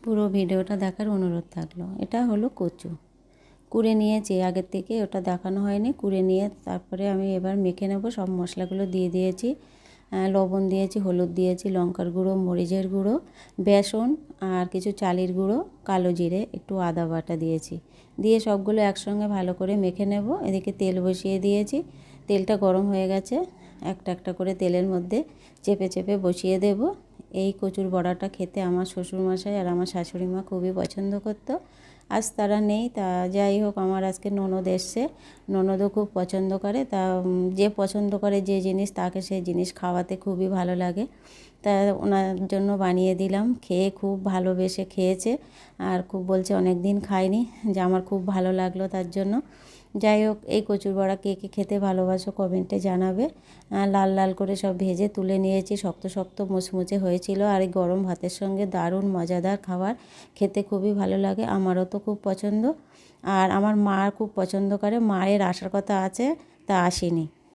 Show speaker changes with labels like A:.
A: পুরো ভিডিওটা দেখার অনুরোধ থাকলো। এটা হলো কচু, কুড়ে নিয়েছি আগের থেকে, ওটা দেখানো হয়নি। কুড়ে নিয়ে তারপরে আমি এবার মেখে নেব। সব মশলাগুলো দিয়ে দিয়েছি, লবণ দিয়েছি, হলুদ দিয়েছি, লঙ্কার গুঁড়ো, মরিচের গুঁড়ো, বেসন আর কিছু চালের গুঁড়ো, কালো জিরে, একটু আদা বাটা দিয়েছি। দিয়ে সবগুলো একসঙ্গে ভালো করে মেখে নেব। এদিকে তেল বসিয়ে দিয়েছি, তেলটা গরম হয়ে গেছে। একটা একটা করে তেলের মধ্যে চেপে চেপে বসিয়ে দেব। এই কচুর বড়াটা খেতে আমার শ্বশুরমশাই আর আমার শাশুড়ি মা খুবই পছন্দ করতো। আজ তারা নেই, তা যাই হোক আমার আজকে ননদ এসছে, ননদও খুব পছন্দ করে। তা যে পছন্দ করে যে জিনিস তাকে সেই জিনিস খাওয়াতে খুবই ভালো লাগে। তা ওনার জন্য বানিয়ে দিলাম, খেয়ে খুব ভালোবেসে খেয়েছে আর খুব বলছে অনেক দিন খাইনি, যে আমার খুব ভালো লাগলো তার জন্য। যাই হোক, এই কচুর বড়া কে কে খেতে ভালোবাসো কমেন্টে জানাবে। লাল লাল করে সব ভেজে তুলে নিয়েছি, শক্ত শক্ত মুচমুচে হয়েছিল। আর এই গরম ভাতের সঙ্গে দারুণ মজাদার খাবার, খেতে খুবই ভালো লাগে, আমারও তো খুব পছন্দ। আর আমার মা খুব পছন্দ করে, মায়ের আসার কথা আছে, তা আসেনি।